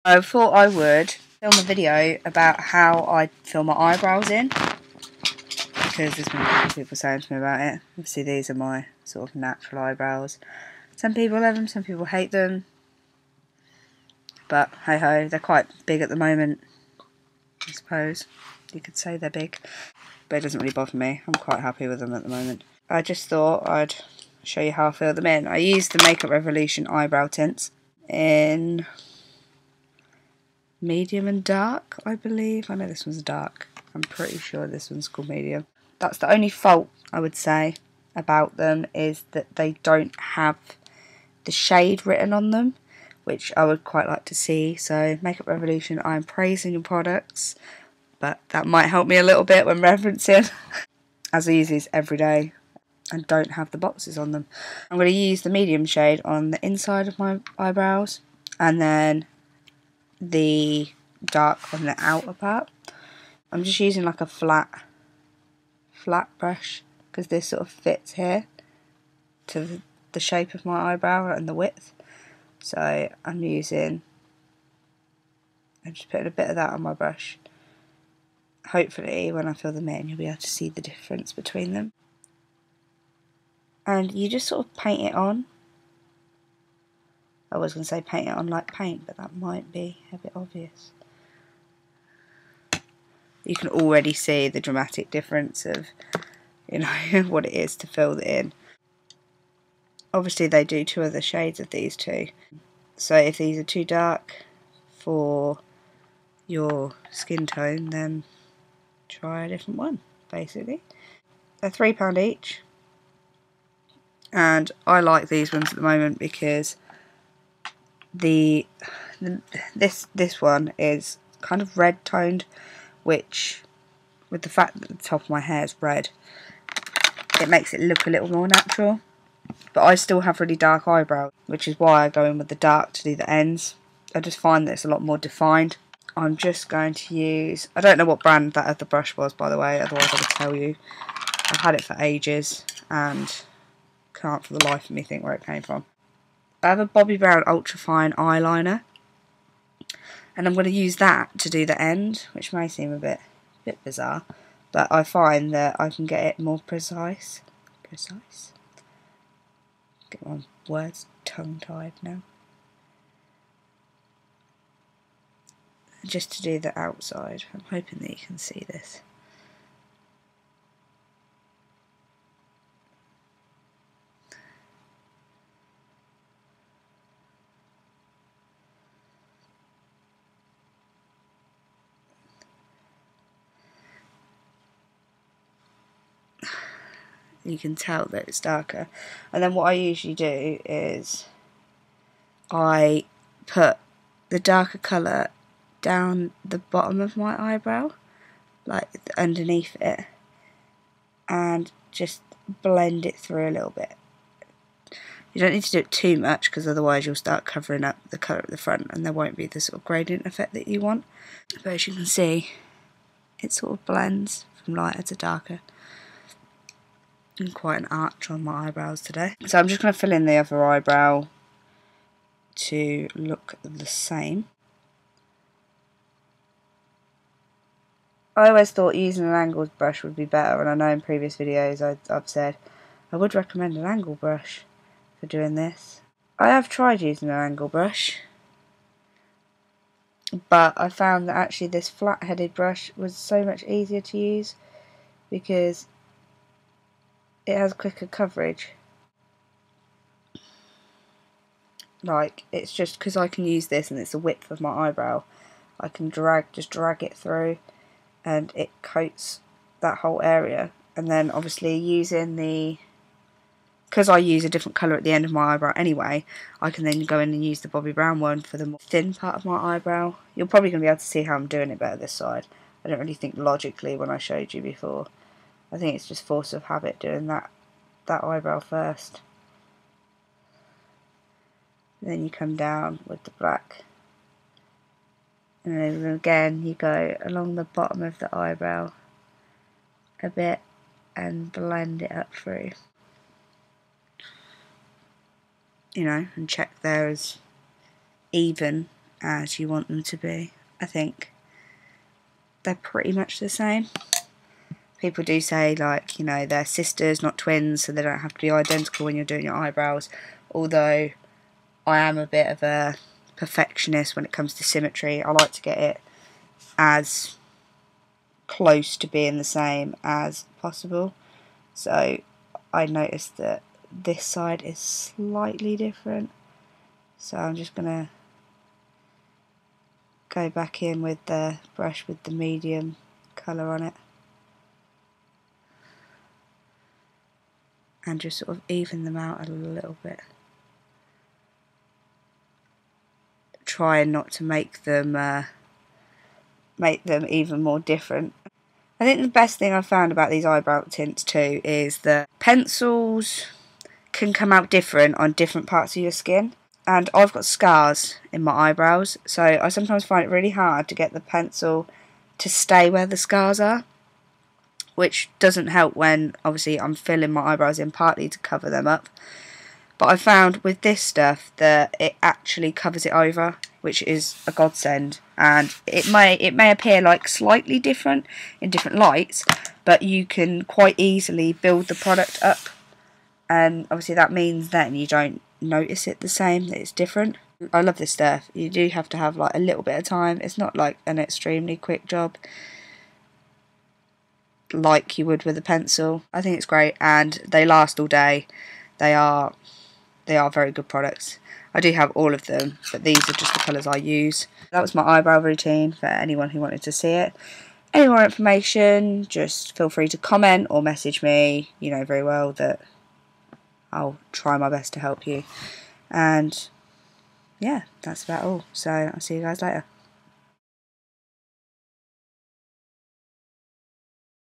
I thought I would film a video about how I fill my eyebrows in, because there's been a couple of people saying to me about it. Obviously these are my sort of natural eyebrows. Some people love them, some people hate them, but hey ho, they're quite big at the moment, I suppose. You could say they're big, but it doesn't really bother me. I'm quite happy with them at the moment. I just thought I'd show you how I fill them in. I used the Makeup Revolution eyebrow tints in medium and dark, I believe. I know this one's dark. I'm pretty sure this one's called medium. That's the only fault I would say about them, is that they don't have the shade written on them, which I would quite like to see. So Makeup Revolution, I'm praising your products, but that might help me a little bit when referencing, as I use these every day and don't have the boxes on them. I'm going to use the medium shade on the inside of my eyebrows, and then the dark on the outer part. I'm just using like a flat brush, because this sort of fits here to the shape of my eyebrow and the width. So I'm just putting a bit of that on my brush. Hopefully when I fill them in you'll be able to see the difference between them. And you just sort of paint it on. I was going to say paint it on like paint, but that might be a bit obvious. You can already see the dramatic difference of, you know, what it is to fill it in. Obviously they do two other shades of these two. So if these are too dark for your skin tone, then try a different one, basically. They're £3 each. And I like these ones at the moment because this one is kind of red toned, which, with the fact that the top of my hair is red, it makes it look a little more natural. But I still have really dark eyebrows, which is why I go in with the dark to do the ends. I just find that it's a lot more defined. I'm just going to use, I don't know what brand that other brush was, by the way, otherwise I would tell you. I've had it for ages and can't for the life of me think where it came from. I have a Bobbi Brown Ultra Fine eyeliner, and I'm going to use that to do the end, which may seem a bit bizarre, but I find that I can get it more precise. Get my words tongue-tied now. Just to do the outside. I'm hoping that you can see this. You can tell that it's darker. And then what I usually do is I put the darker colour down the bottom of my eyebrow, like underneath it, and just blend it through a little bit. You don't need to do it too much, because otherwise you'll start covering up the colour at the front and there won't be the sort of gradient effect that you want. But as you can see, it sort of blends from lighter to darker. And quite an arch on my eyebrows today. So I'm just going to fill in the other eyebrow to look the same. I always thought using an angled brush would be better, and I know in previous videos I've said I would recommend an angle brush for doing this. I have tried using an angle brush, but I found that actually this flat-headed brush was so much easier to use because it has quicker coverage. Like, it's just because I can use this and it's the width of my eyebrow, I can just drag it through and it coats that whole area. And then obviously using because I use a different colour at the end of my eyebrow anyway, I can then go in and use the Bobbi Brown one for the more thin part of my eyebrow. You're probably going to be able to see how I'm doing it better this side. I don't really think logically when I showed you before. I think it's just force of habit doing that eyebrow first. And then you come down with the black. And then again you go along the bottom of the eyebrow a bit and blend it up through. You know, and check they're as even as you want them to be. I think they're pretty much the same. People do say, like, you know, they're sisters, not twins, so they don't have to be identical when you're doing your eyebrows. Although I am a bit of a perfectionist when it comes to symmetry. I like to get it as close to being the same as possible. So I noticed that this side is slightly different. So I'm just going to go back in with the brush with the medium colour on it. And just sort of even them out a little bit. Trying not to make them even more different. I think the best thing I've found about these eyebrow tints too is that pencils can come out different on different parts of your skin. And I've got scars in my eyebrows, so I sometimes find it really hard to get the pencil to stay where the scars are, which doesn't help when obviously I'm filling my eyebrows in partly to cover them up. But I found with this stuff that it actually covers it over, which is a godsend. And it may appear like slightly different in different lights, but you can quite easily build the product up. And obviously that means then you don't notice it the same, that it's different. I love this stuff. You do have to have like a little bit of time. It's not like an extremely quick job like you would with a pencil. I think it's great, and they last all day. They are very good products. I do have all of them, but these are just the colours I use. That was my eyebrow routine for anyone who wanted to see it. Any more information, just feel free to comment or message me. You know very well that I'll try my best to help you. And yeah, that's about all. So I'll see you guys later.